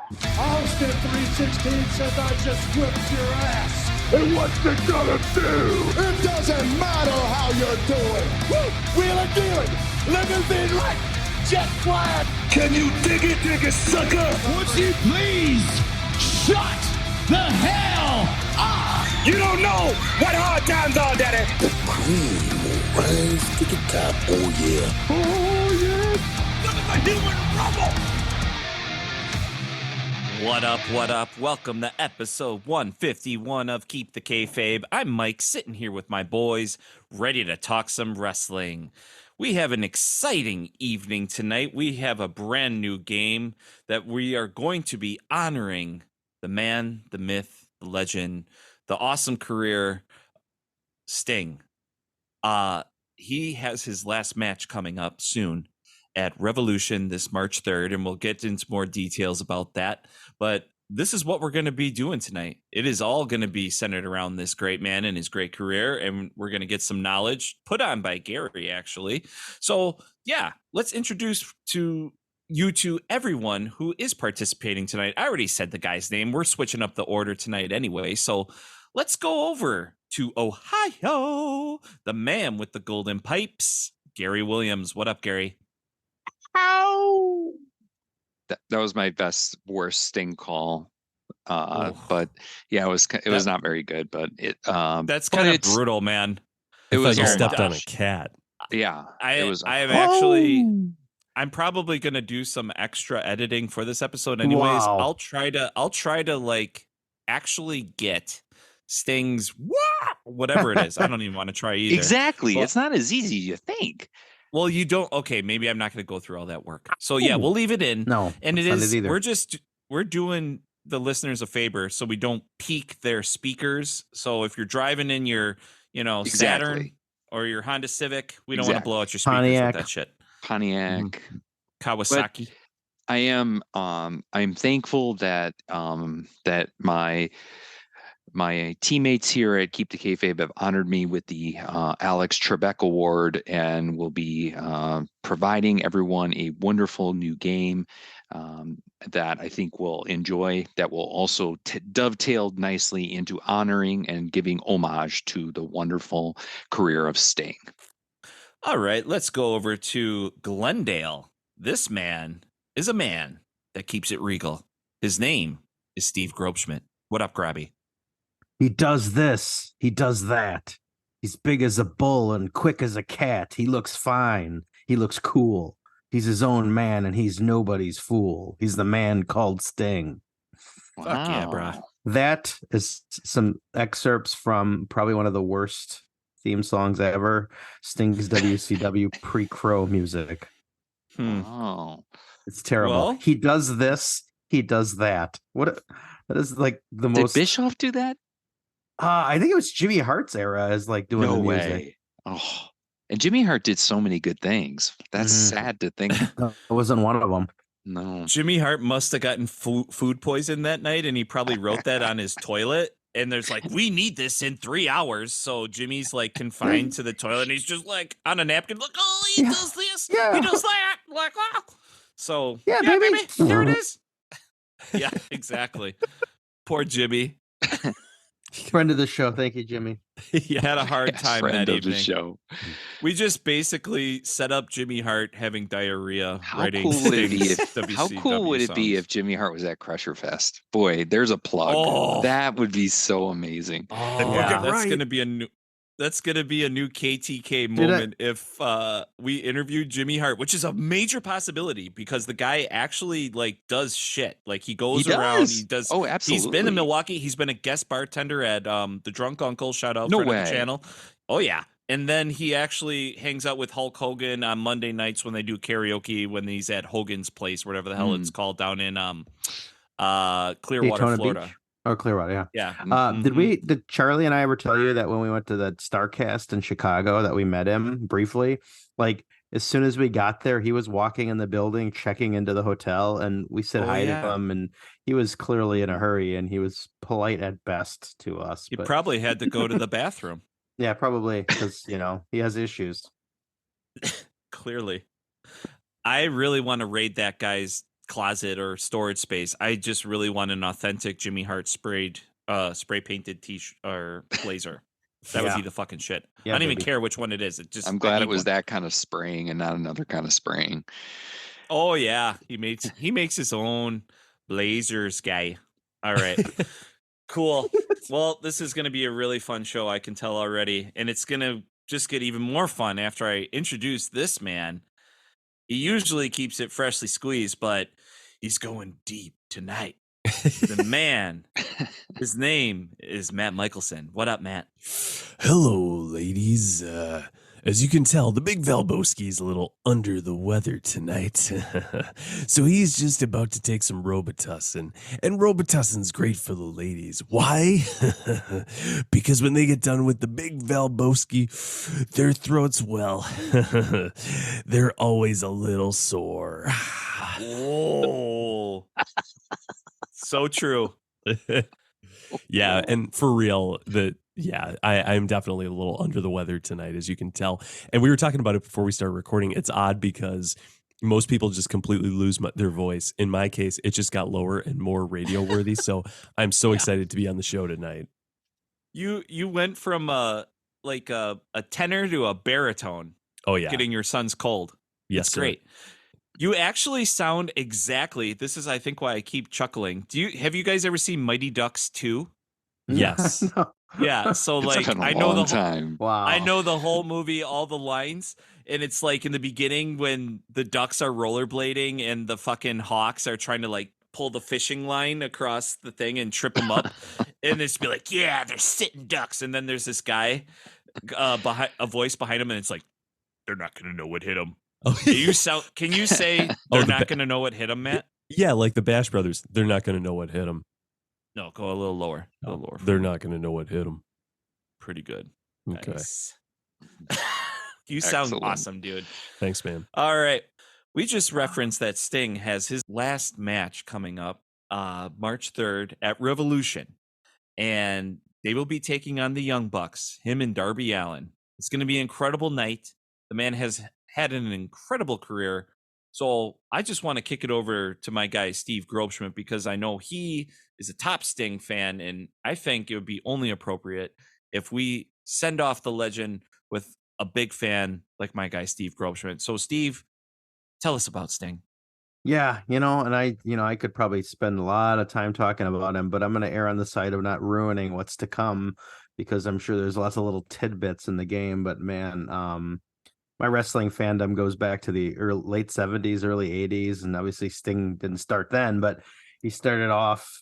Austin 316 says I just whipped your ass. And what's it gonna do? It doesn't matter how you're doing. Woo! Wheeling, dealing, limousine right, jet flying. Can you dig it, sucker? Would you please shut the hell up? You don't know what hard times are, Daddy. The cream will rise to the top. Oh, yeah. Oh, yeah. Look at the human rumble. What up? Welcome to episode 151 of Keep the Kayfabe. I'm Mike, sitting here with my boys, ready to talk some wrestling. We have an exciting evening tonight. We have a brand new game that we are going to be honoring the man, the myth, the legend, the awesome career, Sting. He has his last match coming up soon at Revolution this March 3rd, and we'll get into more details about that. But this is what we're going to be doing tonight. It is all going to be centered around this great man and his great career, and we're going to get some knowledge put on by Gary, actually. So, yeah, let's introduce to you to everyone who is participating tonight. I already said the guy's name. We're switching up the order tonight anyway, so let's go over to Ohio, the man with the golden pipes, Gary Williams. What up, Gary? Ow! That was my worst Sting call. But yeah, it was not very good, but it that's kind of brutal, man. It was you stepped on a cat. Yeah. I'm probably gonna do some extra editing for this episode anyways. Wow. I'll try to like actually get Sting's whatever it is. I don't even want to try either. Exactly. Well, it's not as easy as you think. Well, you don't. Okay, maybe I'm not going to go through all that work. So yeah, we'll leave it in. No, and it is. either. We're doing the listeners a favor, so we don't peak their speakers. So if you're driving in your, Saturn or your Honda Civic, we don't want to blow out your speakers Pontiac. with that shit. Pontiac, Kawasaki. But I am. I'm thankful that that my teammates here at Keep the Kayfabe have honored me with the Alex Trebek Award and will be providing everyone a wonderful new game that I think we'll enjoy, that will also dovetail nicely into honoring and giving homage to the wonderful career of Sting. All right, let's go over to Glendale. This man is a man that keeps it regal. His name is Steve Grobschmidt. What up, Grabby? He does this. He does that. He's big as a bull and quick as a cat. He looks fine. He looks cool. He's his own man and he's nobody's fool. He's the man called Sting. Fuck yeah, bro. That is some excerpts from probably one of the worst theme songs ever. Sting's WCW pre-Crow music. Oh, It's terrible. Well, he does this. He does that. That is like the did most. Bischoff do that? I think it was Jimmy Hart's era is like doing No the music. way. Oh, and Jimmy Hart did so many good things. That's sad to think. No, it wasn't one of them. No. Jimmy Hart must have gotten food poison that night, and he probably wrote that on his toilet. And there's like, we need this in 3 hours. So Jimmy's like confined to the toilet, and he's just like on a napkin, like, oh, he does this, he does that, like, oh. So Yeah, baby. here it is. Yeah, exactly. Poor Jimmy. Friend of the show. Thank you, Jimmy. He had a hard time Friend that of the evening. show. We just basically set up Jimmy Hart having diarrhea. How cool would it be if WCW songs. Jimmy Hart was at Crusher Fest? Boy, there's a plug. Oh. That would be so amazing. Oh, Yeah. that's gonna be a new. That's gonna be a new KTK moment if we interviewed Jimmy Hart, which is a major possibility because the guy actually like does shit. Like he goes around, he does. Oh, absolutely. He's been in Milwaukee. He's been a guest bartender at the Drunk Uncle. Shout out No friend of way. the channel. Oh yeah. And then he actually hangs out with Hulk Hogan on Monday nights when they do karaoke when he's at Hogan's place, whatever the hell it's called down in Clearwater, Daytona Florida. Beach? Oh, Clearwater, yeah. Yeah. Did Charlie and I ever tell you that when we went to that Starcast in Chicago that we met him briefly? Like as soon as we got there, he was walking in the building, checking into the hotel, and we said hi to him, and he was clearly in a hurry, and he was polite at best to us. He but probably had to go to the bathroom. yeah, probably because he has issues. Clearly. I really want to raid that guy's closet or storage space. I just really want an authentic Jimmy Hart spray painted t-shirt or blazer. That would Yeah. be the fucking shit. Yeah, I don't even baby. care which one it is. It just I'm I glad it need was one. that kind of spraying and not another kind of spraying. Oh yeah, he makes his own blazers, guy. All right. Cool. Well, this is going to be a really fun show, I can tell already, and it's going to just get even more fun after I introduce this man. He usually keeps it freshly squeezed, but he's going deep tonight. The man, his name is Matt Michelson. What up, Matt? Hello, ladies. As you can tell, the big Valboski is a little under the weather tonight. So he's just about to take some Robitussin. And Robitussin's great for the ladies. Why? Because when they get done with the big Valboski, their throats, well, they're always a little sore. Oh, so true. Yeah, and for real, I'm definitely a little under the weather tonight, as you can tell. And we were talking about it before we started recording. It's odd because most people just completely lose their voice. In my case, it just got lower and more radio worthy. So I'm so excited to be on the show tonight. You went from a tenor to a baritone. Oh yeah, Getting your son's cold. Yes, That's great. You actually sound exactly. This is, I think, why I keep chuckling. Have you guys ever seen Mighty Ducks 2? Yes. No. Yeah. So It's like, been a I know long time. Wow. I know the whole movie, all the lines, and it's like in the beginning when the ducks are rollerblading and the fucking hawks are trying to like pull the fishing line across the thing and trip them up, and it's be like, yeah, they're sitting ducks, and then there's this guy behind a voice behind him, and it's like, they're not gonna know what hit them. Can you say they're not going to know what hit them, Matt? Yeah, like the Bash Brothers. They're not going to know what hit them. No, go a little lower. A little lower. They're not going to know what hit them. Pretty good. Okay. Nice. You sound Excellent. awesome, dude. Thanks, man. All right. We just referenced that Sting has his last match coming up March 3rd at Revolution. And they will be taking on the Young Bucks, him and Darby Allin. It's going to be an incredible night. The man has had an incredible career. So I just want to kick it over to my guy, Steve Grobschmidt, because I know he is a top Sting fan. And I think it would be only appropriate if we send off the legend with a big fan like my guy, Steve Grobschmidt. So Steve, tell us about Sting. Yeah, and I could probably spend a lot of time talking about him, but I'm going to err on the side of not ruining what's to come because I'm sure there's lots of little tidbits in the game. But man, my wrestling fandom goes back to the late 70s, early 80s. And obviously Sting didn't start then, but he started off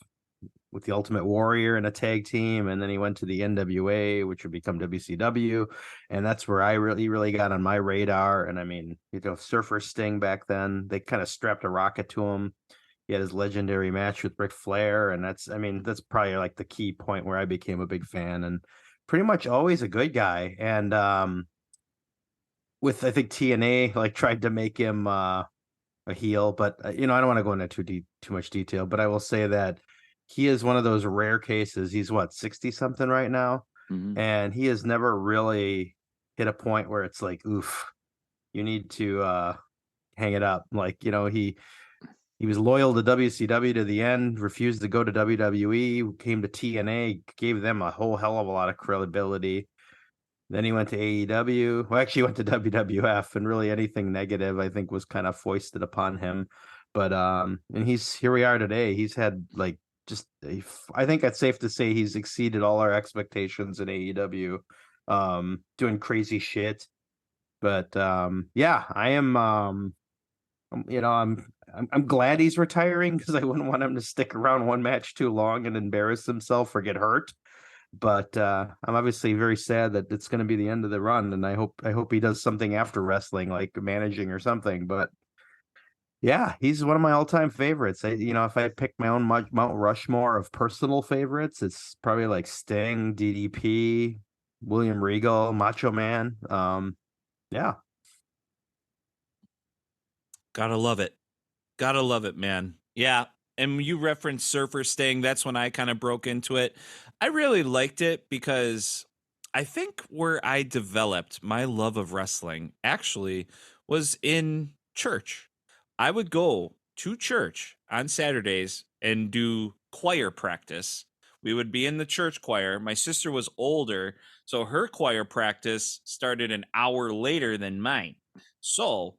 with the Ultimate Warrior in a tag team. And then he went to the NWA, which would become WCW. And that's where he really got on my radar. And I mean, Surfer Sting back then, they kind of strapped a rocket to him. He had his legendary match with Ric Flair. And that's probably like the key point where I became a big fan and pretty much always a good guy. And, I think TNA like tried to make him a heel, but I don't want to go into too much detail. But I will say that he is one of those rare cases. He's 60 something right now, and he has never really hit a point where it's like, oof, you need to hang it up. Like he was loyal to WCW to the end, refused to go to WWE, came to TNA, gave them a whole hell of a lot of credibility. Then he went to AEW. Well, actually, he went to WWF, and really anything negative, I think, was kind of foisted upon him. But and here we are today. He's had I think it's safe to say he's exceeded all our expectations in AEW, doing crazy shit. But yeah, I am. I'm glad he's retiring because I wouldn't want him to stick around one match too long and embarrass himself or get hurt. But I'm obviously very sad that it's going to be the end of the run, and I hope he does something after wrestling, like managing or something. But yeah, he's one of my all-time favorites. If I pick my own Mount Rushmore of personal favorites, it's probably like Sting, DDP, William Regal, Macho Man. Yeah, Gotta love it, man. Yeah. And you referenced Surfer Sting. That's when I kind of broke into it. I really liked it because I think where I developed my love of wrestling actually was in church. I would go to church on Saturdays and do choir practice. We would be in the church choir. My sister was older, so her choir practice started an hour later than mine. So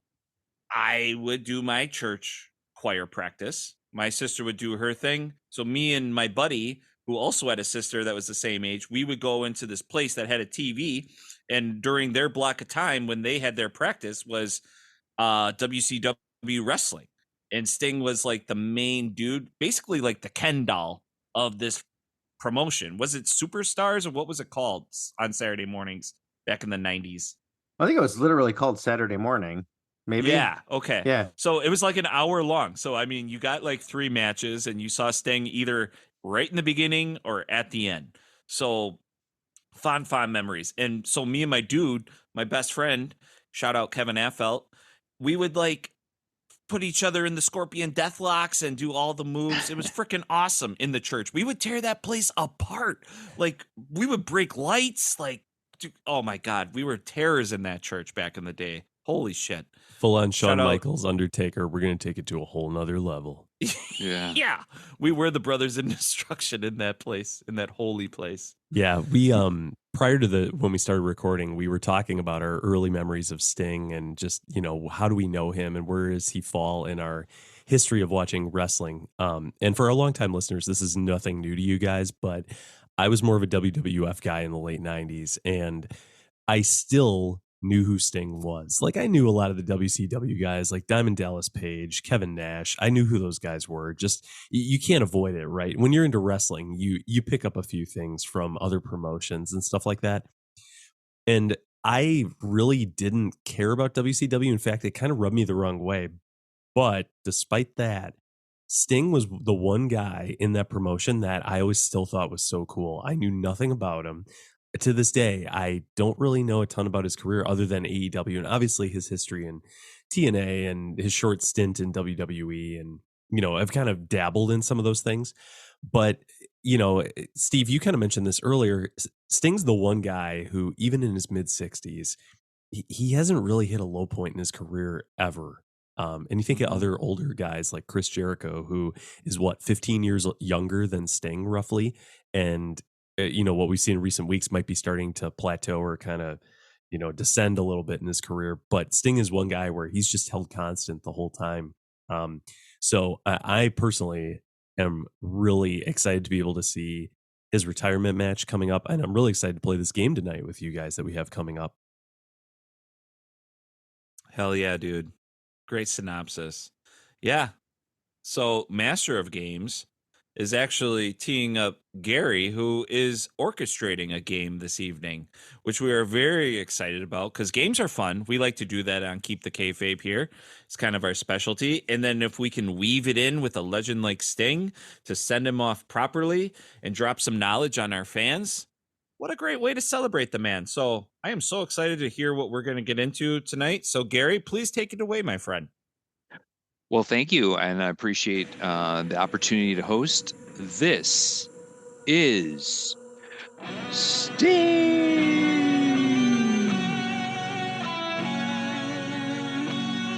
I would do my church choir practice. My sister would do her thing. So me and my buddy, who also had a sister that was the same age, we would go into this place that had a TV. And during their block of time when they had their practice was WCW wrestling. And Sting was like the main dude, basically like the Ken doll of this promotion. Was it Superstars or what was it called on Saturday mornings back in the 90s? I think it was literally called Saturday Morning. Maybe. Yeah. Okay. Yeah. So it was like an hour long. So, I mean, you got like 3 matches and you saw Sting either right in the beginning or at the end. So fond memories. And so me and my dude, my best friend, shout out Kevin Affelt, we would like put each other in the Scorpion Deathlocks and do all the moves. It was freaking awesome in the church. We would tear that place apart. Like we would break lights. Like, dude, oh my God, we were terrors in that church back in the day. Holy shit. Full on Shawn Shout out- Michaels, Undertaker. We're going to take it to a whole nother level. Yeah. Yeah. We were the brothers in destruction in that place, in that holy place. Yeah, we prior to when we started recording, we were talking about our early memories of Sting and just, how do we know him and where does he fall in our history of watching wrestling. And for our longtime listeners, this is nothing new to you guys, but I was more of a WWF guy in the late 90s and I still knew who Sting was. Like I knew a lot of the WCW guys like Diamond Dallas Page, Kevin Nash. I knew who those guys were. Just you can't avoid it, right? When you're into wrestling, you pick up a few things from other promotions and stuff like that. And I really didn't care about WCW. In fact, it kind of rubbed me the wrong way. But despite that, Sting was the one guy in that promotion that I always still thought was so cool. I knew nothing about him. To this day, I don't really know a ton about his career other than AEW and obviously his history in TNA and his short stint in WWE. And, I've kind of dabbled in some of those things. But, Steve, you kind of mentioned this earlier. Sting's the one guy who, even in his mid 60s, he hasn't really hit a low point in his career ever. And you think of other older guys like Chris Jericho, who is 15 years younger than Sting roughly. And what we've seen in recent weeks might be starting to plateau or kind of, descend a little bit in his career. But Sting is one guy where he's just held constant the whole time. So I personally am really excited to be able to see his retirement match coming up. And I'm really excited to play this game tonight with you guys that we have coming up. Hell yeah, dude. Great synopsis. Yeah. So Master of Games is actually teeing up Gary, who is orchestrating a game this evening, which we are very excited about because games are fun. We like to do that on Keep the Kayfabe here. It's kind of our specialty. And then if we can weave it in with a legend like Sting to send him off properly and drop some knowledge on our fans, what a great way to celebrate the man. So I am so excited to hear what we're going to get into tonight. So Gary, please take it away, my friend. Well, thank you, and I appreciate the opportunity to host. This is Sting.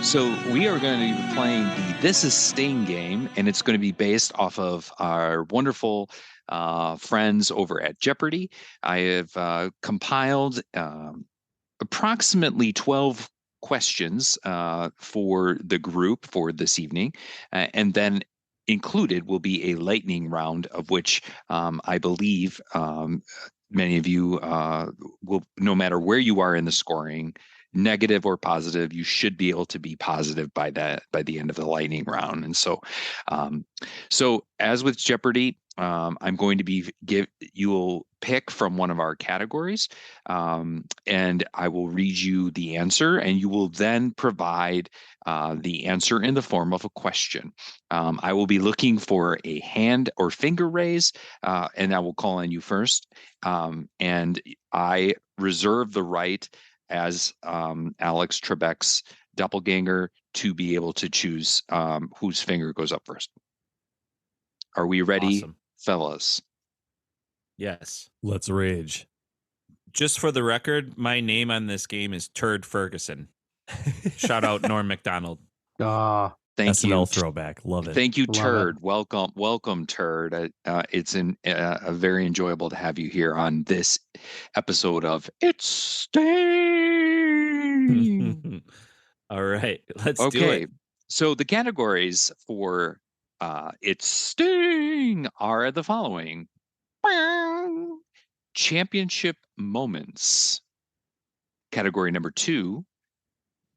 So we are going to be playing the This is Sting game, and it's going to be based off of our wonderful friends over at Jeopardy. I have compiled approximately 12 questions for the group for this evening, and then included will be a lightning round, of which I believe many of you will, no matter where you are in the scoring, negative or positive, you should be able to be positive by the end of the lightning round. And so as with Jeopardy, I'm going to be you will pick from one of our categories, and I will read you the answer, and you will then provide the answer in the form of a question. I will be looking for a hand or finger raise, and I will call on you first. And I reserve the right as Alex Trebek's doppelganger to be able to choose whose finger goes up first. Are we ready, Awesome. fellas? Yes. Let's rage. Just for the record, my name on this game is Turd Ferguson. Shout out Norm McDonald. Thank SNL you. throwback. Love it. Thank you, Love Turd. Welcome, Turd. It's a very enjoyable to have you here on this episode of It's Sting. All right, let's do Okay, it. so the categories for It's Sting are the following: championship moments. Category number 2,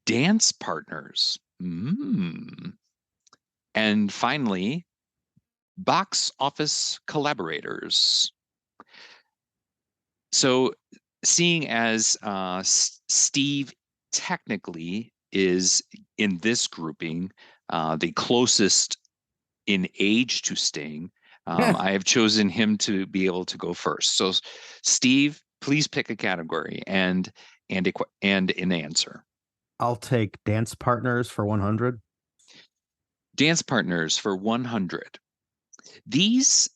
dance partners. And finally, box office collaborators. So, seeing as Steve technically is in this grouping the closest in age to Sting, I have chosen him to be able to go first. So, Steve, please pick a category and an answer. I'll take dance partners for 100. Dance partners for 100. These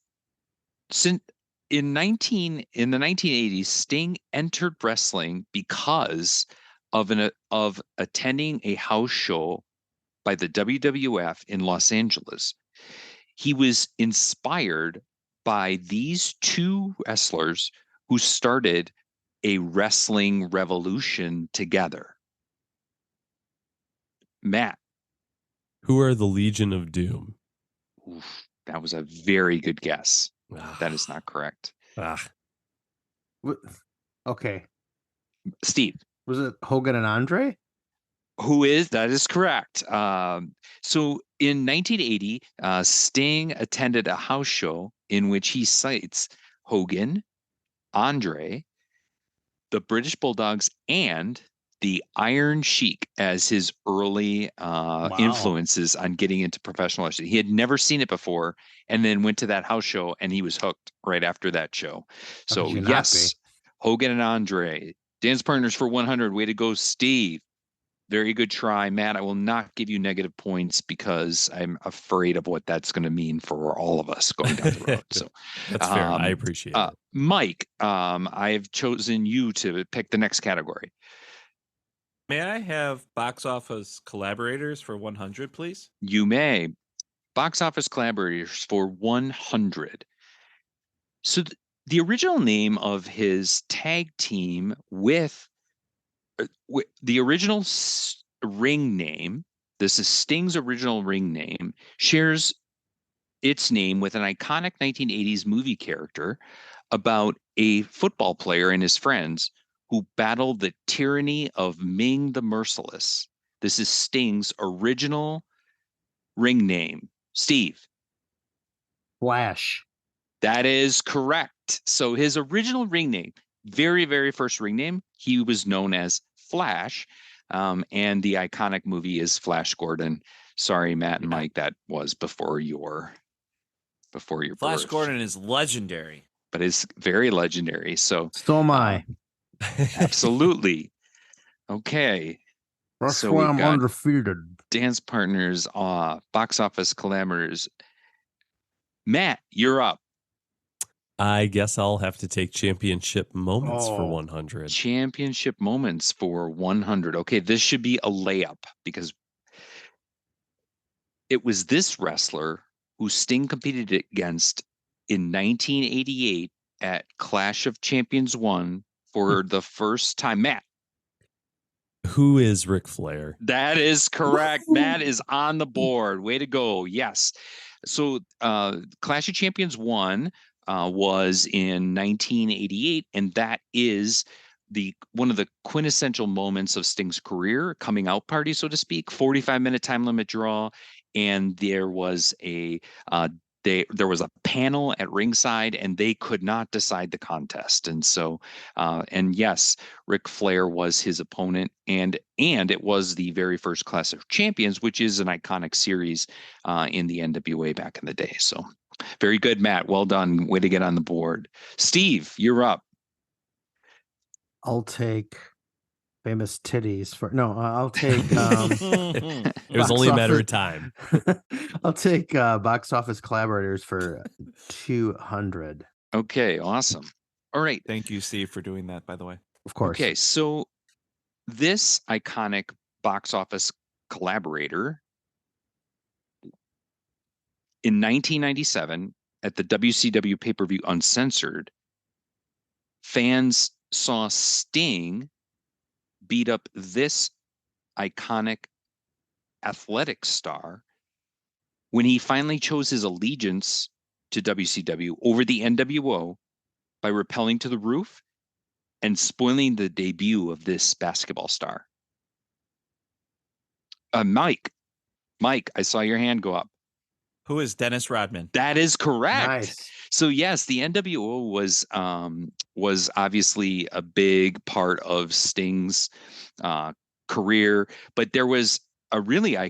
since in the 1980s, Sting entered wrestling because of attending a house show by the WWF in Los Angeles. He was inspired by these two wrestlers who started a wrestling revolution together. Matt. Who are the Legion of Doom? Oof, that was a very good guess. Ah. That is not correct. Okay. Steve. Was it Hogan and Andre? That is correct. So in 1980, Sting attended a house show in which he cites Hogan, Andre, the British Bulldogs, and the Iron Sheik as his early influences on getting into professional wrestling. He had never seen it before, and then went to that house show, and he was hooked right after that show. So yes, Hogan and Andre, dance partners for 100. Way to go, Steve. Very good try, Matt. I will not give you negative points because I'm afraid of what that's going to mean for all of us going down the road. So that's fair. I appreciate it. Mike, I have chosen you to pick the next category. May I have box office collaborators for 100, please? You may. Box office collaborators for 100. So the original name of his tag team with the original ring name, this is Sting's original ring name, shares its name with an iconic 1980s movie character about a football player and his friends who battled the tyranny of Ming the Merciless. This is Sting's original ring name. Steve. Flash. That is correct. So his original ring name, very, very first ring name, he was known as Flash. And the iconic movie is Flash Gordon. Sorry, Matt and Mike, that was before your Flash birth. Gordon is legendary. But it's very legendary. So am I. Absolutely. Okay. That's why I'm undefeated. Dance partners, box office collaborators. Matt, you're up. I guess I'll have to take championship moments for 100. Championship moments for 100. Okay, this should be a layup because it was this wrestler who Sting competed against in 1988 at Clash of Champions 1 for the first time. Matt. Who is Ric Flair? That is correct. Matt is on the board. Way to go. Yes. So Clash of Champions 1 was in 1988, and that is one of the quintessential moments of Sting's career, coming out party, so to speak. 45-minute time limit draw, and there was a panel at ringside, and they could not decide the contest. And so, and yes, Ric Flair was his opponent, and it was the very first Clash of Champions, which is an iconic series in the NWA back in the day. So, very good, Matt. Well done. Way to get on the board. Steve, you're up. I'll take famous titties for I'll take it was only a matter of time. I'll take box office collaborators for 200. Okay, awesome. All right. Thank you, Steve, for doing that, by the way. Of course. Okay, so this iconic box office collaborator in 1997 at the WCW pay-per-view Uncensored, fans saw Sting beat up this iconic athletic star when he finally chose his allegiance to WCW over the NWO by rappelling to the roof and spoiling the debut of this basketball star. Mike, I saw your hand go up. Who is Dennis Rodman? That is correct. Nice. So yes, the NWO was obviously a big part of Sting's career, but there was a really a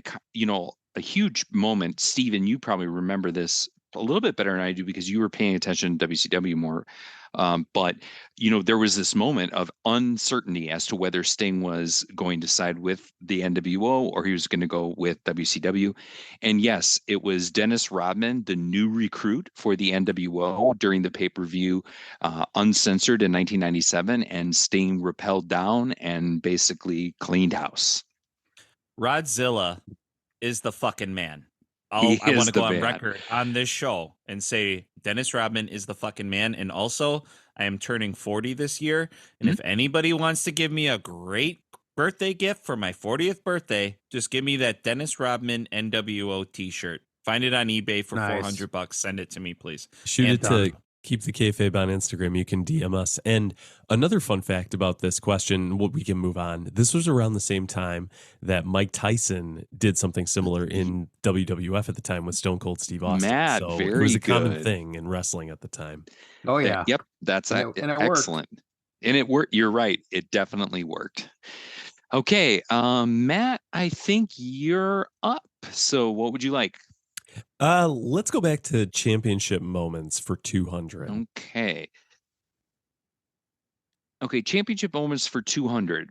huge moment. Steven, you probably remember this a little bit better than I do because you were paying attention to WCW more. But there was this moment of uncertainty as to whether Sting was going to side with the NWO or he was going to go with WCW. And yes, it was Dennis Rodman, the new recruit for the NWO during the pay-per-view Uncensored in 1997, and Sting rappelled down and basically cleaned house. Rodzilla is the fucking man. I He want is to go the on man. record on this show and say Dennis Rodman is the fucking man. And also, I am turning 40 this year. And if anybody wants to give me a great birthday gift for my 40th birthday, just give me that Dennis Rodman NWO t-shirt. Find it on eBay for Nice. $400. Send it to me, please. Shoot And it to Keep the Kayfabe on Instagram. You can DM us. And another fun fact about this question, we can move on. This was around the same time that Mike Tyson did something similar in WWF at the time with Stone Cold Steve Austin. Matt, so very it was a common good. thing in wrestling at the time. Oh yeah. Yep. That's And it worked. excellent. And it worked. You're right. It definitely worked. Okay. Matt, I think you're up. So what would you like? Let's go back to championship moments for 200. Okay. Championship moments for 200.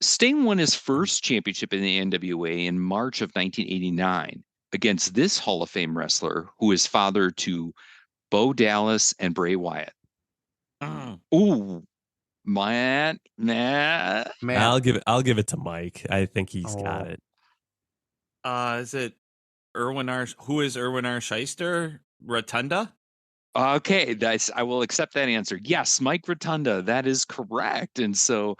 Sting won his first championship in the NWA in March of 1989 against this Hall of Fame wrestler who is father to Bo Dallas and Bray Wyatt. Ooh, Matt. I'll give it to Mike. I think he's got it. Is it Erwin R? Who is Erwin R. Shyster? Rotunda? Okay, I will accept that answer. Yes, Mike Rotunda, that is correct. And so,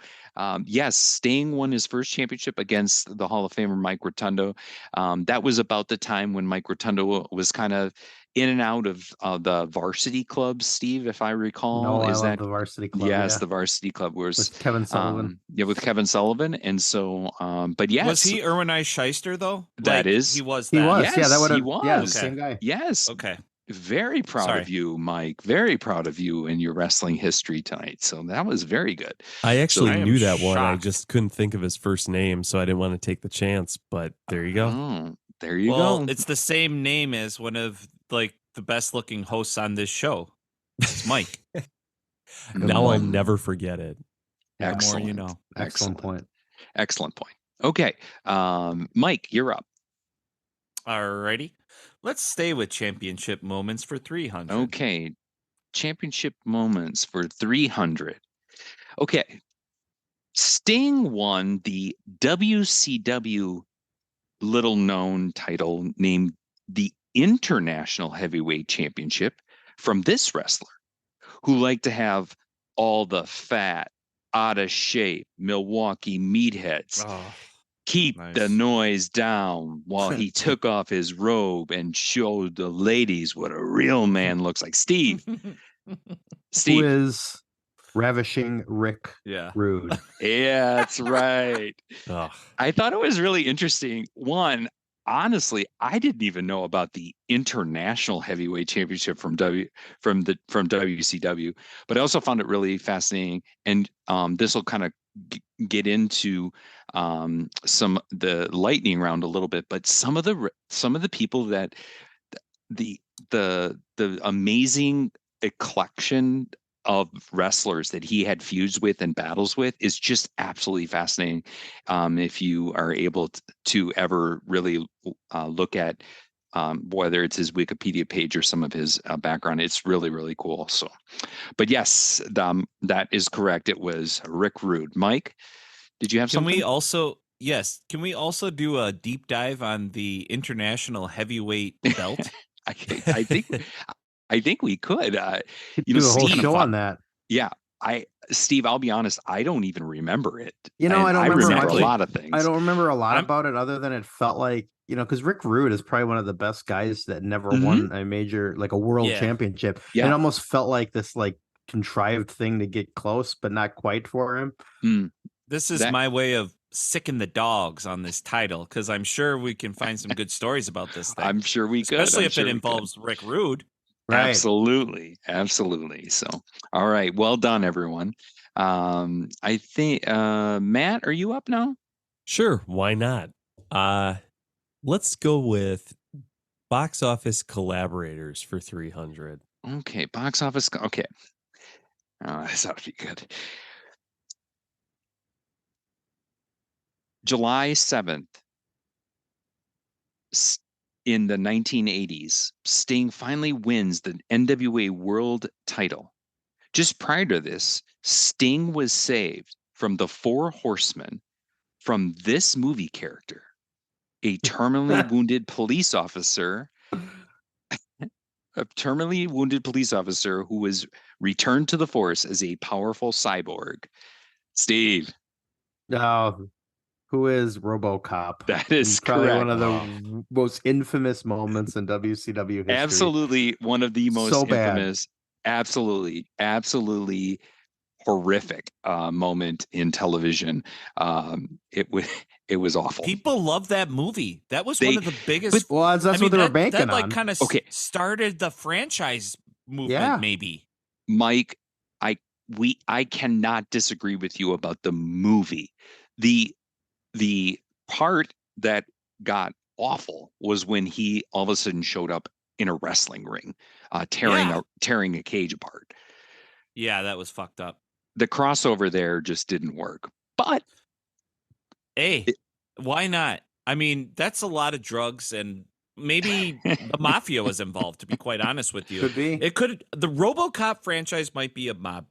yes, Sting won his first championship against the Hall of Famer Mike Rotunda. That was about the time when Mike Rotunda was kind of in and out of the varsity clubs, Steve, if I recall. No, I love the varsity club. Yes, yeah. the varsity club was With Kevin Sullivan. with Kevin Sullivan. And so, but yes. Was he Erwin I. Shyster though? That is. He was. He that. was. Yes, Yeah, that would he have. was. Yeah, the Okay. same guy. Yes. Okay. Very proud Sorry. of you, Mike. Very proud of you and your wrestling history tonight. So that was very good. I actually I am knew that one. I shocked. just couldn't think of his first name, so I didn't want to take the chance. But there you go. Oh, there you Well, go. it's the same name as one of the best looking hosts on this show. It's Mike. Now I'll Mm, never forget it. The more excellent. you know. Excellent point. Excellent point. Okay. Mike, you're up. Alrighty. Let's stay with championship moments for 300. Okay. Championship moments for 300. Okay. Sting won the WCW little known title named the International Heavyweight Championship from this wrestler who liked to have all the fat, out of shape Milwaukee meatheads Oh, keep nice. the noise down while he took off his robe and showed the ladies what a real man looks like. Steve. Who is ravishing Rick yeah. Rude? Yeah, that's right. Ugh. I thought it was really interesting. One, honestly, I didn't even know about the International Heavyweight Championship from WCW, but I also found it really fascinating. And this will kind of get into the lightning round a little bit. But some of the people that the amazing collection of wrestlers that he had feuds with and battles with is just absolutely fascinating. If you are able to ever really look at whether it's his Wikipedia page or some of his background, it's really, really cool. So, but yes, that is correct. It was Rick Rude. Mike, did you have something? Can we also do a deep dive on the International Heavyweight belt? I think I think we could. Do a whole Steve. show on that. Yeah, Steve, I'll be honest, I don't even remember it. I don't I remember remember much. a lot of things. I don't remember a lot I'm- about it other than it felt like, because Rick Rude is probably one of the best guys that never Mhm. won a major, like a world Yeah. championship. Yeah. It almost felt like this like contrived thing to get close, but not quite for him. This is That- my way of sicking the dogs on this title, because I'm sure we can find some good stories about this thing. I'm sure we could. Especially I'm if sure it we could. involves Rick Rude. Right. Absolutely. So, all right. Well done, everyone. I think, Matt, are you up now? Sure, why not? Let's go with box office collaborators for 300. Okay. Box office. Okay. This ought to be good. July 7th, in the 1980s, Sting finally wins the NWA World title. Just prior to this, Sting was saved from the Four Horsemen from this movie character, a terminally wounded police officer. A terminally wounded police officer who was returned to the force as a powerful cyborg. Steve. Who is RoboCop? That is He's probably correct. one of the most infamous moments in WCW history. Absolutely one of the most So bad. infamous, absolutely horrific moment in television. It was awful. People love that movie. That was They- one of the biggest. Well, that's what they were banking that like on. kind of Okay. started the franchise movement, Yeah. maybe. Mike, I cannot disagree with you about the movie. The part that got awful was when he all of a sudden showed up in a wrestling ring, tearing a cage apart. Yeah, that was fucked up. The crossover there just didn't work. But Hey, why not? I mean, that's a lot of drugs, and maybe the mafia was involved, to be quite honest with you. Could be. The RoboCop franchise might be a mob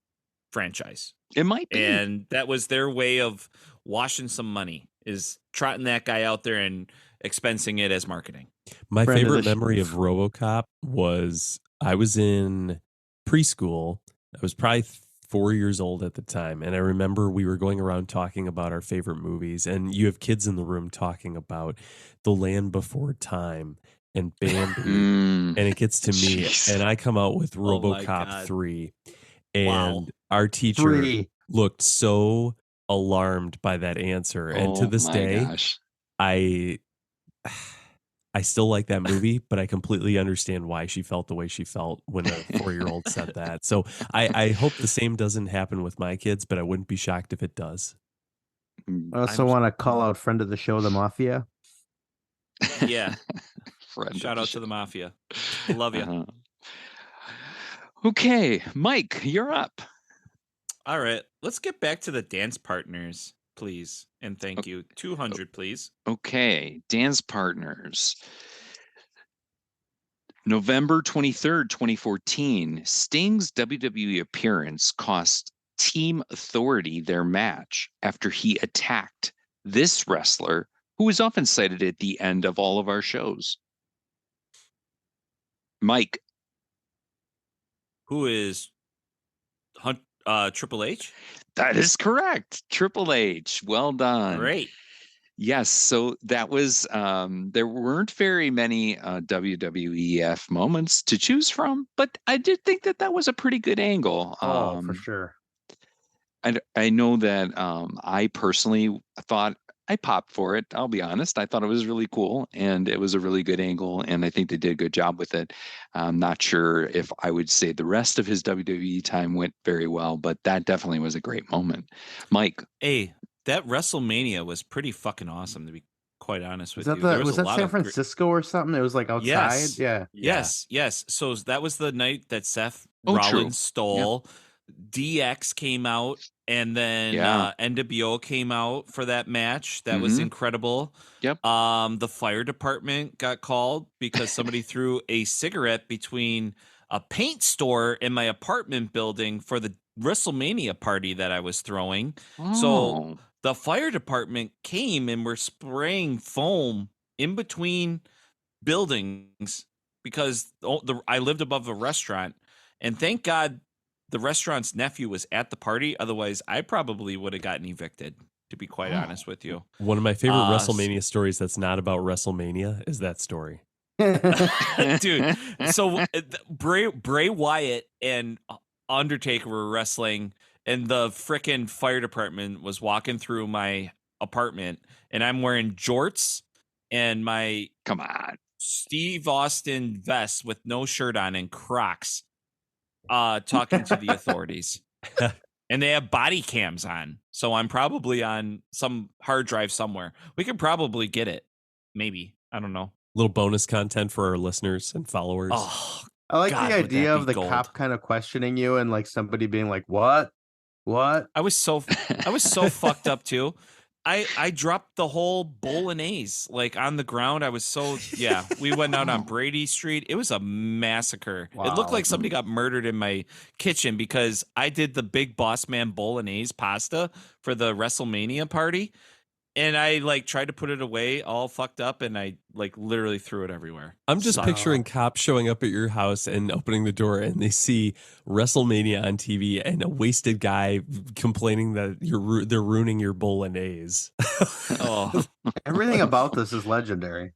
franchise. it might be. And that was their way of washing some money, is trotting that guy out there and expensing it as marketing. My Friend of favorite the memory of RoboCop was I was in preschool. I was probably 4 years old at the time, and I remember we were going around talking about our favorite movies, and you have kids in the room talking about The Land Before Time and Bambi, and it gets to me, Jeez. and I come out with Oh my RoboCop God. 3, and Wow. our teacher 3. looked so alarmed by that answer, and to Oh this my day, gosh. I still like that movie, but I completely understand why she felt the way she felt when a 4-year-old said that. So I hope the same doesn't happen with my kids, but I wouldn't be shocked if it does. I also want to call out friend of the show, the Mafia. Yeah. Friend Shout of out to the mafia. Love you. Uh-huh. Okay, Mike, you're up. All right. Let's get back to the dance partners, please. And thank you. 200, please. Okay, dance partners. November 23rd, 2014, Sting's WWE appearance cost Team Authority their match after he attacked this wrestler who is often cited at the end of all of our shows. Mike. Who is Triple H? That is correct. Triple H. Well done. Great. Yes, so that was there weren't very many WWEF moments to choose from, but I did think that was a pretty good angle. For sure. I know that I personally thought I popped for it. I'll be honest. I thought it was really cool and it was a really good angle, and I think they did a good job with it. I'm not sure if I would say the rest of his WWE time went very well, but that definitely was a great moment. Mike. Hey, that WrestleMania was pretty fucking awesome, to be quite honest with Was you. that, There was a that lot San of Francisco or something? It was like outside. Yes. Yeah. Yes. So that was the night that Seth Oh, true. Rollins stole. DX came out, and then Yeah. NWO came out for that match. That was Mhm. incredible. Yep. The fire department got called because somebody threw a cigarette between a paint store in my apartment building for the WrestleMania party that I was throwing. So Oh. the fire department came and were spraying foam in between buildings because I lived above a restaurant, and thank God the restaurant's nephew was at the party. Otherwise, I probably would have gotten evicted, to be quite honest with you. One of my favorite WrestleMania stories that's not about WrestleMania is that story. Dude, so Bray Wyatt and Undertaker were wrestling, and the frickin' fire department was walking through my apartment, and I'm wearing jorts and my Come on. Steve Austin vest with no shirt on and Crocs, talking to the authorities. And they have body cams on, so I'm probably on some hard drive somewhere. We could probably get it, maybe. I don't know. Little bonus content for our listeners and followers. Oh, I like God, the would idea that of be the gold. cop kind of questioning you and like somebody being like, "What? I was so fucked up too. I dropped the whole bolognese like on the ground. I was so we went out on Brady Street. It was a massacre. It looked Wow. like somebody got murdered in my kitchen because I did the Big Boss Man bolognese pasta for the WrestleMania party. And I like tried to put it away all fucked up, and I like literally threw it everywhere. I'm just picturing cops showing up at your house and opening the door, and they see WrestleMania on TV and a wasted guy complaining that they're ruining your bolognese. Oh, Everything about this is legendary."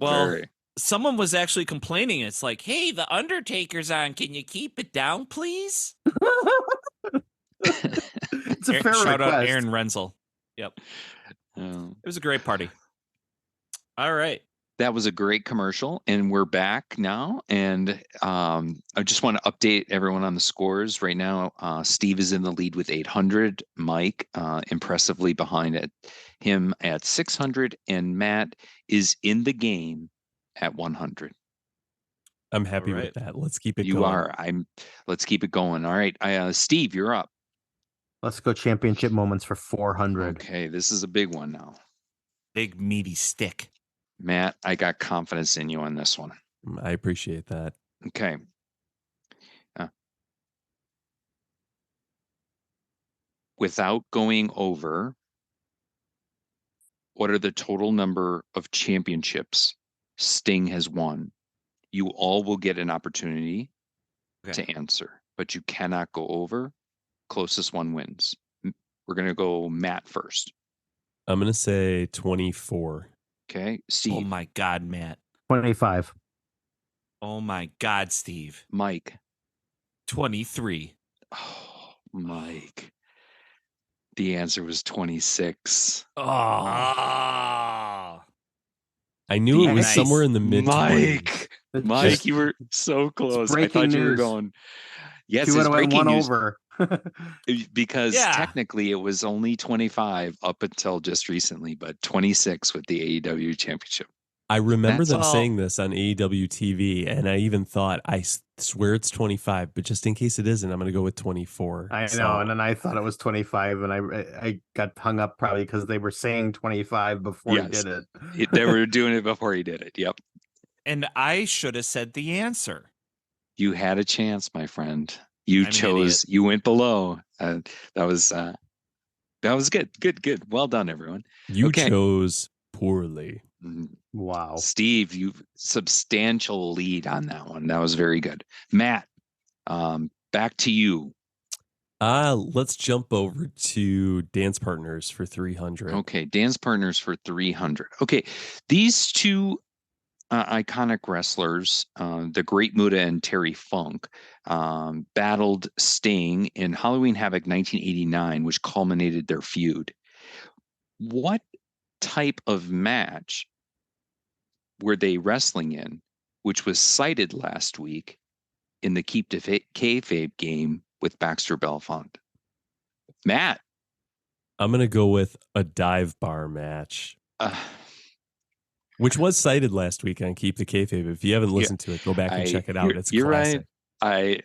well, someone was actually complaining. It's like, hey, the Undertaker's on. Can you keep it down, please? It's a fair Shout out request. Aaron Renzel. Yep. It was a great party. All right. That was a great commercial, and we're back now. And I just want to update everyone on the scores right now. Steve is in the lead with 800. Mike, impressively behind him at 600, and Matt is in the game at 100. I'm happy All with right. that. Let's keep it You going. are. Let's keep it going. All right. Steve, you're up. Let's go championship moments for 400. Okay, this is a big one now. Big meaty stick. Matt, I got confidence in you on this one. I appreciate that. Okay. Without going over, what are the total number of championships Sting has won? You all will get an opportunity to answer, but you cannot go over. Closest one wins. We're going to go Matt first. I'm going to say 24. Okay. Steve. Oh my God, Matt. 25. Oh my God, Steve. Mike. 23. Oh, Mike. The answer was 26. Oh. I knew it was Nice. somewhere in the mid. Mike, you were so close. I thought you were going. Yes, it's breaking one news. over. Because technically it was only 25 up until just recently, but 26 with the AEW championship. I remember That's them all. saying this on AEW TV, and I even thought, I swear it's 25, but just in case it isn't, I'm going to go with 24. I know, and then I thought it was 25, and I got hung up probably because they were saying 25 before he did it. They were doing it before he did it. Yep. And I should have said the answer. You had a chance, my friend. You I'm chose. You went below. That was good. Good. Well done, everyone. You chose poorly. Wow. Steve, you substantial lead on that one. That was very good. Matt, back to you. Let's jump over to Dance Partners for 300. Okay, Dance Partners for 300. Okay, these two iconic wrestlers, the Great Muta and Terry Funk, battled Sting in Halloween Havoc 1989, which culminated their feud. What type of match were they wrestling in, which was cited last week in the Keep the Kayfabe game with Baxter Belfont? Matt. I'm going to go with a dive bar match. Which was cited last week on Keep the Kayfabe. If you haven't listened to it, go back and check it out. It's you're classic. Right.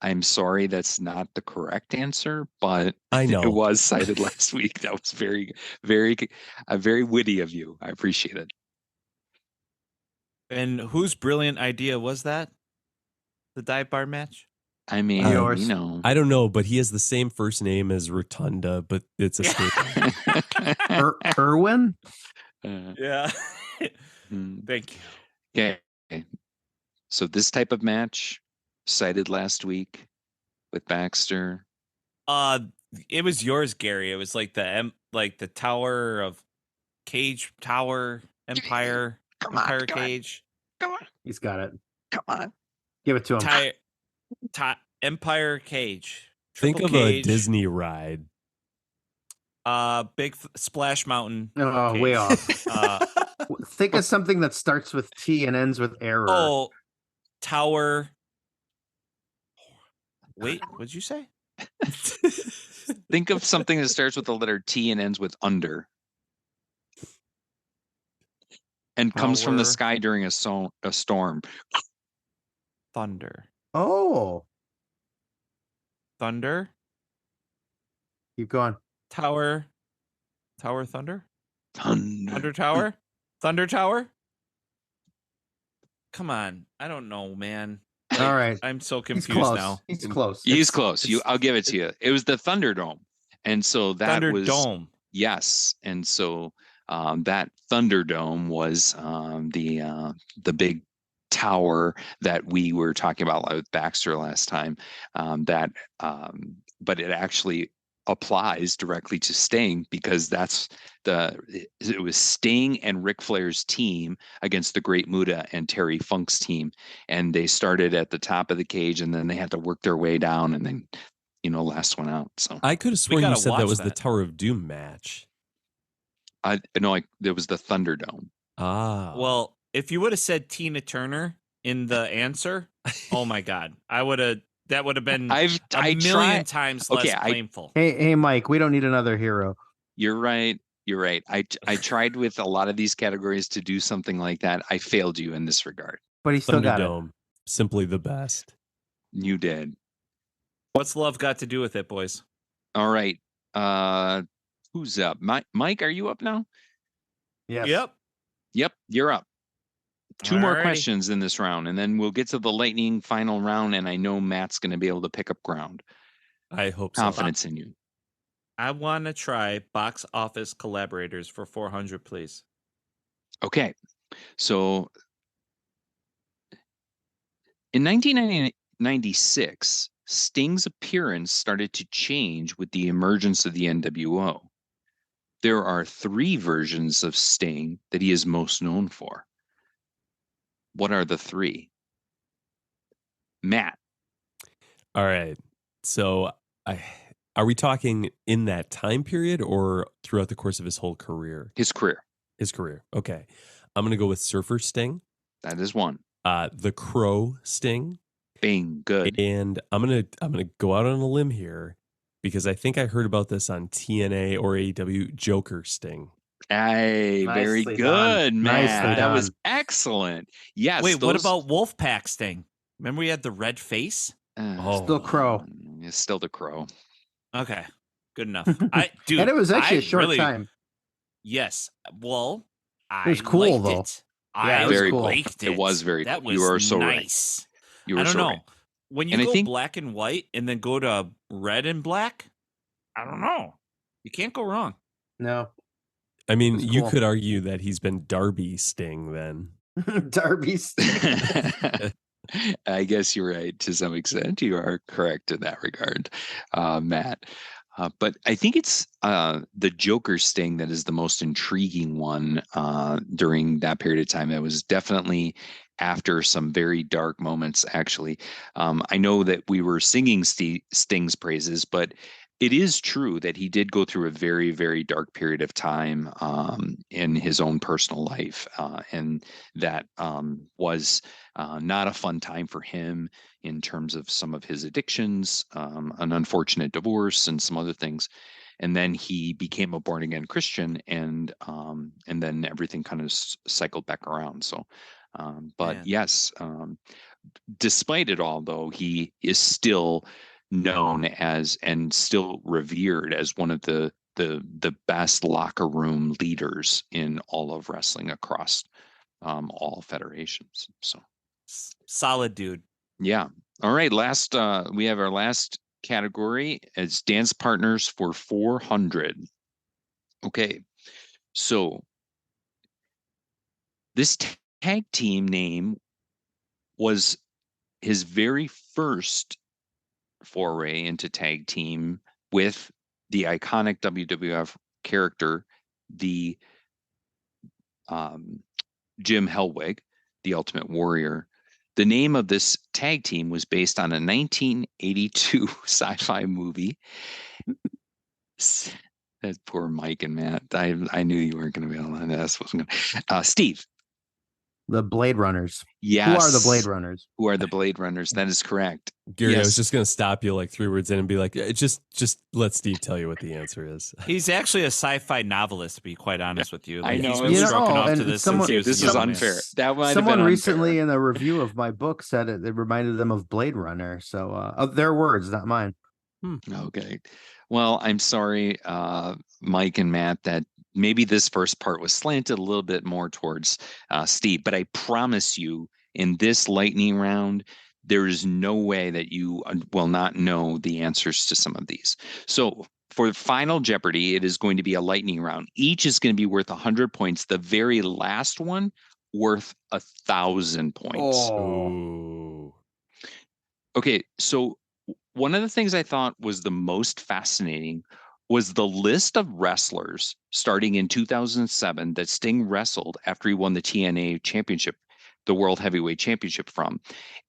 I'm sorry that's not the correct answer, but I know it was cited last week. That was very, very, very witty of you. I appreciate it. And whose brilliant idea was that? The dive bar match? I mean, Yours. you know. I don't know, but he has the same first name as Rotunda, but it's a staple. Irwin? Yeah. Thank you. Okay. So this type of match cited last week with Baxter. It was yours, Gary. It was like the Tower of Cage Tower Empire Empire Cage. Come on. He's got it. Come on. Give it to him. Empire Cage. Think Triple of a cage. Disney ride. Splash Mountain. Oh, cage. way off. Think of something that starts with T and ends with error. Oh, Tower. Wait, what'd you say? Think of something that starts with the letter T and ends with under. And comes from the Tower. sky during a storm. Thunder. Oh, Thunder. keep going. Tower. Tower Thunder. Thunder. Thunder Tower. Thunder Tower. Come on, I don't know, man. All right. I'm so He's confused close. now. He's close. He's close. I'll give it to you. It was the Thunderdome. And so that was Thunderdome. Yes. And so that Thunderdome was the big tower that we were talking about with Baxter last time. But it actually applies directly to Sting because it was Sting and Ric Flair's team against the Great Muta and Terry Funk's team, and they started at the top of the cage and then they had to work their way down and then last one out. So I could have sworn you gotta said that watch was the that. Tower of Doom match. I know there was the Thunderdome. Ah. Well, if you would have said Tina Turner in the answer, oh my God, that would have been a million times less painful. Hey, Mike, we don't need another hero. You're right. I tried with a lot of these categories to do something like that. I failed you in this regard. But he still got it. Thunderdome, simply the best. You did. What's love got to do with it, boys? All right. Who's up? Mike, are you up now? Yes. Yep, you're up. Two more Alrighty. questions in this round, and then we'll get to the lightning final round, and I know Matt's going to be able to pick up ground. I hope so. Confidence in you. I want to try box office collaborators for 400, please. Okay. So in 1996, Sting's appearance started to change with the emergence of the NWO. There are 3 versions of Sting that he is most known for. What are the 3? Matt. All right. So are we talking in that time period or throughout the course of his whole career? His career. His career. Okay. I'm going to go with Surfer Sting. That is one. The Crow Sting. Bing. Good. And I'm gonna go out on a limb here because I think I heard about this on TNA or AEW. Joker Sting. Hey, very Nicely good, done. man. Nicely That was done. excellent. Yes. Wait, what about Wolfpack Sting? Remember we had the red face? Still Crow. It's still the Crow. Okay, good enough. Dude, And it was actually I a short really- time. Yes. Well, It was cool, liked though. It. Yeah, I it was very cool. liked it. It was very That cool. was You are so right. nice. You were I don't so know. right. When you And I go think- black and white and then go to red and black, I don't know. You can't go wrong. No. I mean, That's you cool. could argue that he's been Darby Sting then. Darby Sting. I guess you're right to some extent. You are correct in that regard, Matt. But I think it's the Joker Sting that is the most intriguing one during that period of time. It was definitely after some very dark moments, actually. I know that we were singing Sting's praises, but it is true that he did go through a very, very dark period of time in his own personal life. And that was not a fun time for him in terms of some of his addictions, an unfortunate divorce, and some other things. And then he became a born again Christian, and then everything kind of cycled back around. So, but Man. yes, despite it all, though, he is still known as and still revered as one of the best locker room leaders in all of wrestling across all federations. So Solid dude. yeah. All right. We have our last category as dance partners for 400. Okay. So this tag team name was his very first foray into tag team with the iconic WWF character, the Jim Hellwig, the Ultimate Warrior. The name of this tag team was based on a 1982 sci-fi movie. That poor Mike and Matt. I knew you weren't going to be able to ask. Steve. The Blade Runners. Yes. Who are the Blade Runners? Who are the Blade Runners? That is correct. Gary, Yes. I was just going to stop you like 3 words in and be like, just let Steve tell you what the answer is. He's actually a sci-fi novelist, to be quite honest with you. I know. He's been You know, stroking off to and this. someone- since he was This a is young man. unfair. That might have Someone been recently unfair. in a review of my book said it reminded them of Blade Runner. So their words, not mine. Okay. Well, I'm sorry, Mike and Matt, that maybe this first part was slanted a little bit more towards Steve, but I promise you in this lightning round, there is no way that you will not know the answers to some of these. So for the final Jeopardy, it is going to be a lightning round. Each is going to be worth 100 points. The very last one worth 1,000 points. Ooh. Okay, so one of the things I thought was the most fascinating was the list of wrestlers starting in 2007 that Sting wrestled after he won the TNA championship, the World Heavyweight Championship from.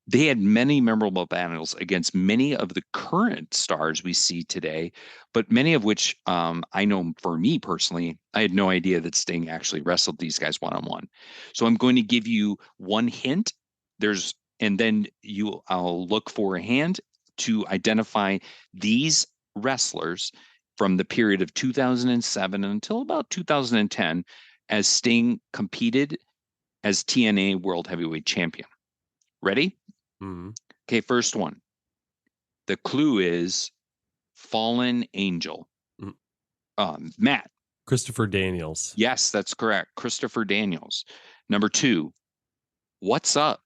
They had many memorable battles against many of the current stars we see today, but many of which I know for me personally, I had no idea that Sting actually wrestled these guys one-on-one. So I'm going to give you one hint. And then I'll look for a hand to identify these wrestlers from the period of 2007 until about 2010 as Sting competed as TNA World Heavyweight Champion. Ready? Mm-hmm. Okay, first one. The clue is Fallen Angel. Matt. Christopher Daniels. Yes, that's correct. Christopher Daniels. Number 2. What's Up?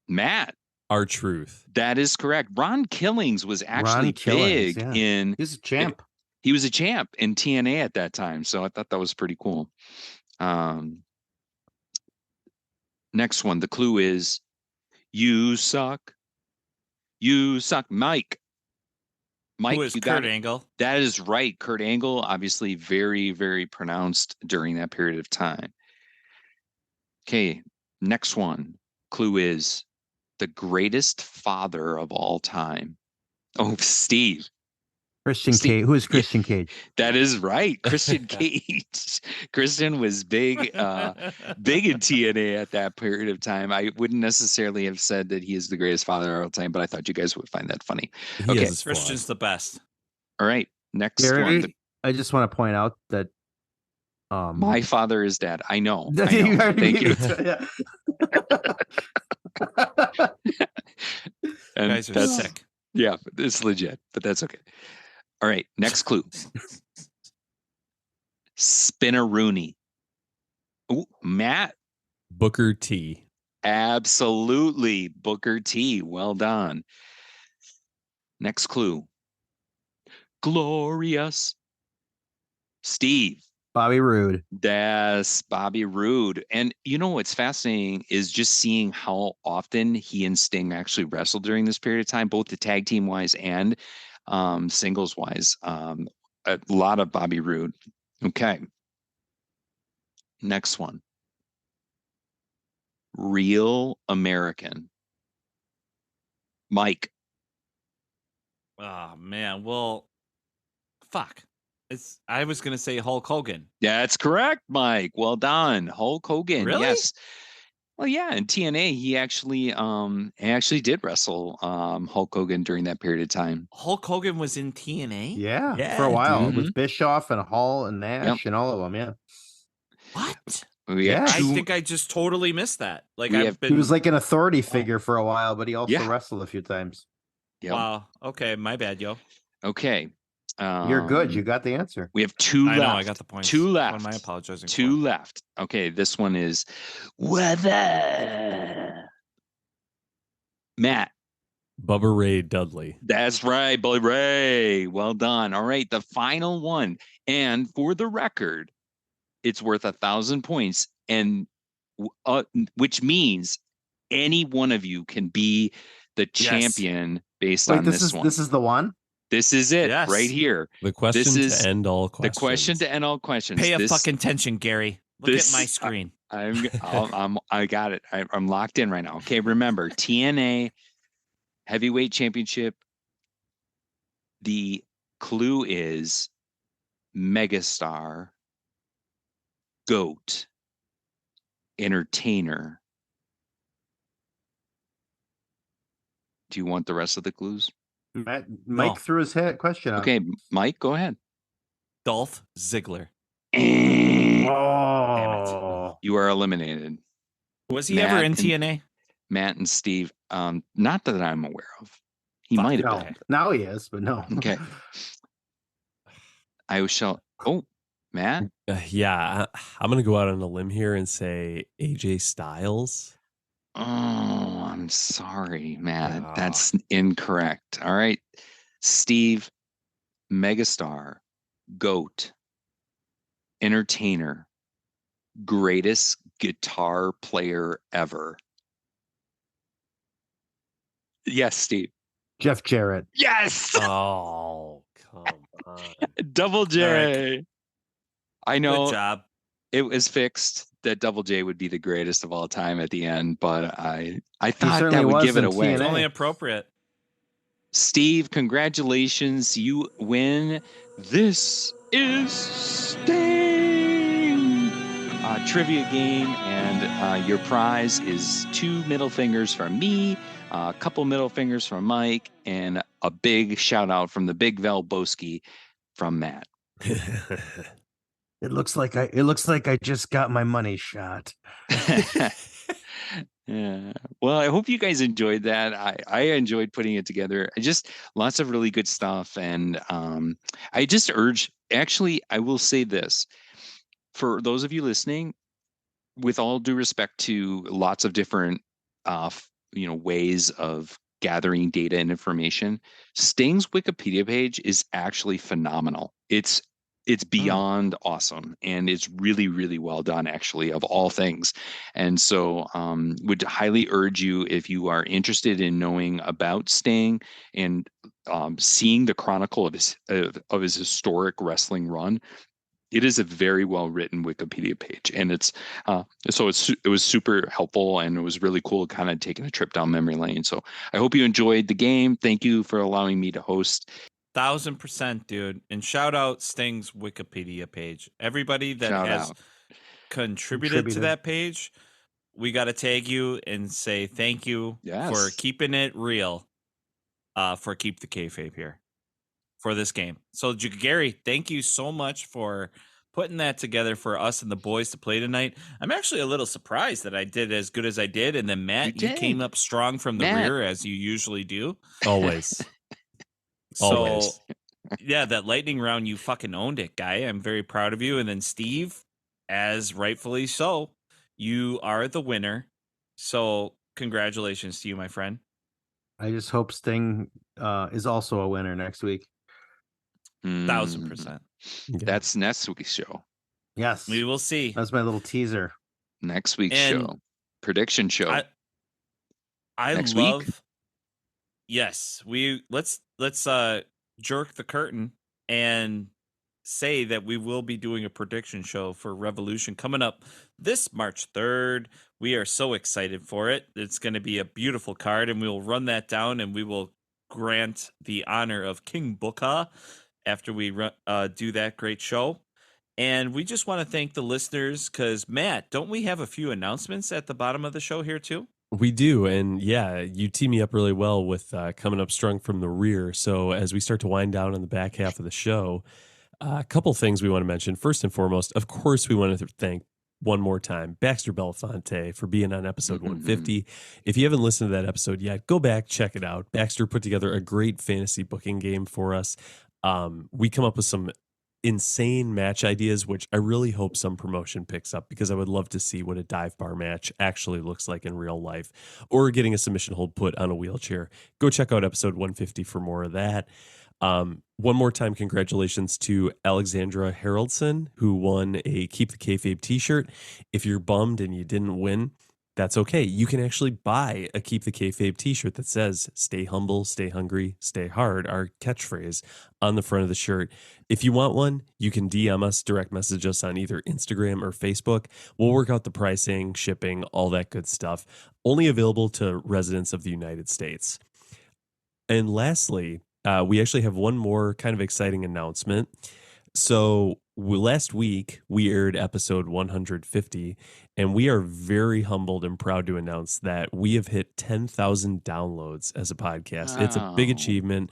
Matt. R-Truth. That is correct. Ron Killings was actually big in. He's a champ. He was a champ in TNA at that time, so I thought that was pretty cool. Next one. The clue is you suck. You suck, Mike. Mike, Who is you Kurt got it. Angle? That is right. Kurt Angle, obviously very, very pronounced during that period of time. Okay, next one. Clue is the greatest father of all time. Oh, Steve. Christian Cage. Who is Christian Cage? That is right. Christian Cage. Christian was big in TNA at that period of time. I wouldn't necessarily have said that he is the greatest father of all time, but I thought you guys would find that funny. Okay. Christian's the best. All right. Next Gary, one. I just want to point out that my father is dead. I know. You Thank you. And Guys are sick. Yeah, it's legit, but that's okay. All right, next clue. Spinaroonie. Ooh, Matt. Booker T. Absolutely. Booker T. Well done. Next clue. Glorious. Steve. Bobby Roode. Yes, Bobby Roode. And you know what's fascinating is just seeing how often he and Sting actually wrestled during this period of time, both the tag team wise and singles wise. A lot of Bobby Roode. Okay. Next one. Real American. Mike. Oh man, well, fuck. I was gonna say Hulk Hogan. That's correct, Mike. Well done. Hulk Hogan. Really? Yes. Well, yeah, in TNA, he actually did wrestle Hulk Hogan during that period of time. Hulk Hogan was in TNA? Yeah, for a while dude. with Bischoff and Hall and Nash and all of them. Yeah. What? Yeah. I think I just totally missed that. He was like an authority figure for a while, but he also wrestled a few times. Yep. Wow. Okay, my bad, yo. Okay. You're good. You got the answer. We have 2 left. I know, I got the point. 2 left. What am I apologizing 2 for? left. Okay, this one is weather. Matt. Bubba Ray Dudley. That's right, Bully Ray. Well done. All right, the final one. And for the record, it's worth 1,000 points. And which means any one of you can be the champion based on this one. This is the one. This is it Yes. right here. The question This is to end all the questions. question to end all questions. Pay fucking attention, Gary. Look at my screen. I got it. I'm locked in right now. Okay, remember TNA Heavyweight Championship. The clue is megastar, GOAT, entertainer. Do you want the rest of the clues? Mike threw his question out. Okay, Mike, go ahead. Dolph Ziggler. Oh, You are eliminated. Was he ever in TNA? Matt and Steve, not that I'm aware of. He might have been. Now he is, but no. Okay. I shall. Oh, Matt. Yeah, I'm gonna go out on a limb here and say AJ Styles. Oh, I'm sorry, Matt. That's incorrect. All right, Steve, megastar, GOAT, entertainer, greatest guitar player ever. Yes, Steve. Jeff Jarrett. Yes. Oh, come on. Double J. Right. I know. Good job. It was fixed that Double J would be the greatest of all time at the end, but I thought that would give it away. It's only appropriate. Steve, congratulations. You win. This is Sting trivia game, and your prize is 2 middle fingers from me, a couple middle fingers from Mike, and a big shout out from the big Valboski from Matt. It looks like I just got my money shot. Yeah. Well, I hope you guys enjoyed that. I enjoyed putting it together. Just lots of really good stuff. And I just urge, actually, I will say this for those of you listening, with all due respect to lots of different, ways of gathering data and information, Sting's Wikipedia page is actually phenomenal. It's beyond awesome, and it's really, really well done, actually, of all things. And so would highly urge you, if you are interested in knowing about Sting and seeing the chronicle of his historic wrestling run, it is a very well written Wikipedia page, and it was super helpful, and it was really cool kind of taking a trip down memory lane. So I hope you enjoyed the game. Thank you for allowing me to host. 1000%, dude. And shout out Sting's Wikipedia page. Everybody that has contributed to that page, we got to tag you and say thank you for keeping it real, for Keep the Kayfabe here for this game. So, Gary, thank you so much for putting that together for us and the boys to play tonight. I'm actually a little surprised that I did as good as I did. And then, Matt, you came up strong from the rear, as you usually do. Always. So, yeah, that lightning round, you fucking owned it, guy. I'm very proud of you. And then Steve, as rightfully so, you are the winner. So congratulations to you, my friend. I just hope Sting is also a winner next week. 1000%. That's next week's show. Yes. We will see. That's my little teaser. Next week's show. Prediction show. I next love week? Yes, let's jerk the curtain and say that we will be doing a prediction show for Revolution coming up this March 3rd. We are so excited for it. It's going to be a beautiful card, and we will run that down, and we will grant the honor of King Booker after we do that great show. And we just want to thank the listeners, because, Matt, don't we have a few announcements at the bottom of the show here too? We do. And yeah, you tee me up really well with coming up strong from the rear. So as we start to wind down on the back half of the show, a couple things we want to mention. First and foremost, of course, we want to thank one more time Baxter Belafonte for being on episode 150. If you haven't listened to that episode yet, go back, check it out. Baxter put together a great fantasy booking game for us. We come up with some insane match ideas, which I really hope some promotion picks up, because I would love to see what a dive bar match actually looks like in real life, or getting a submission hold put on a wheelchair. Go check out episode 150 for more of that. One more time, congratulations to Alexandra Haraldson, who won a Keep the Kayfabe t-shirt. If you're bummed and you didn't win, that's okay. You can actually buy a Keep the Kayfabe t-shirt that says "Stay humble, stay hungry, stay hard," our catchphrase, on the front of the shirt. If you want one, you can DM us, direct message us on either Instagram or Facebook. We'll work out the pricing, shipping, all that good stuff. Only available to residents of the United States. And lastly, we actually have one more kind of exciting announcement. So last week, we aired episode 150, and we are very humbled and proud to announce that we have hit 10,000 downloads as a podcast. It's a big Wow. achievement.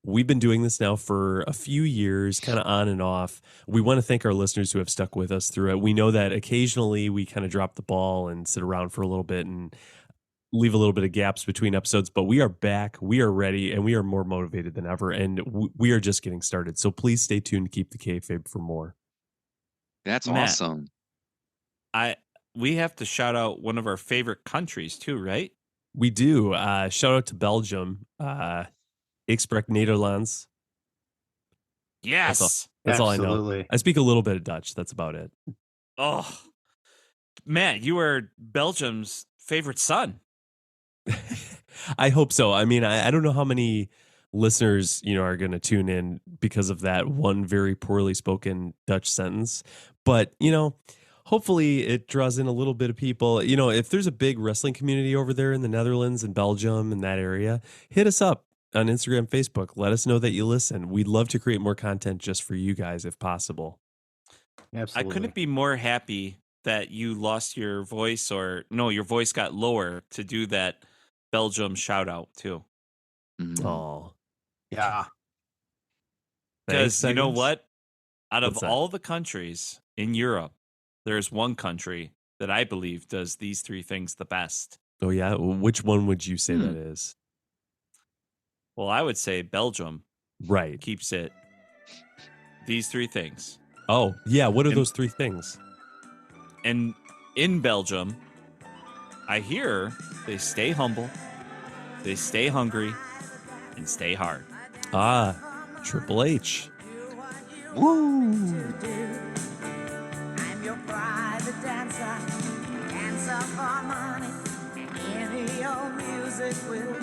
We've been doing this now for a few years, kind of on and off. We want to thank our listeners who have stuck with us through it. We know that occasionally we kind of drop the ball and sit around for a little bit and leave a little bit of gaps between episodes, but we are back, we are ready, and we are more motivated than ever, and we are just getting started. So please stay tuned to Keep the Kayfabe for more. That's Matt. awesome. We have to shout out one of our favorite countries too, right? We do. Shout out to Belgium. Ik spreek Nederlands. Yes. That's all I know. Absolutely. I speak a little bit of Dutch. That's about it. Oh, Matt, you are Belgium's favorite son. I hope so. I mean, I don't know how many listeners, are going to tune in because of that one very poorly spoken Dutch sentence. But, hopefully it draws in a little bit of people. If there's a big wrestling community over there in the Netherlands and Belgium and that area, hit us up on Instagram, Facebook. Let us know that you listen. We'd love to create more content just for you guys if possible. Absolutely. I couldn't be more happy that you lost your voice, or no, your voice got lower to do that Belgium shout out too. Mhm. Oh, Yeah. Because you know Douglas. what? Out of What's that? all the countries in Europe, there's one country that I believe does these three things the best. Oh, yeah. Which one would you say Hmm. that is? Well, I would say Belgium Right. keeps it these three things. Oh, yeah. What are And- those three things? And in Belgium, I hear they stay humble, they stay hungry, and stay hard. Ah, Triple H. Woo! I'm your private dancer, dancer for money. Any old music will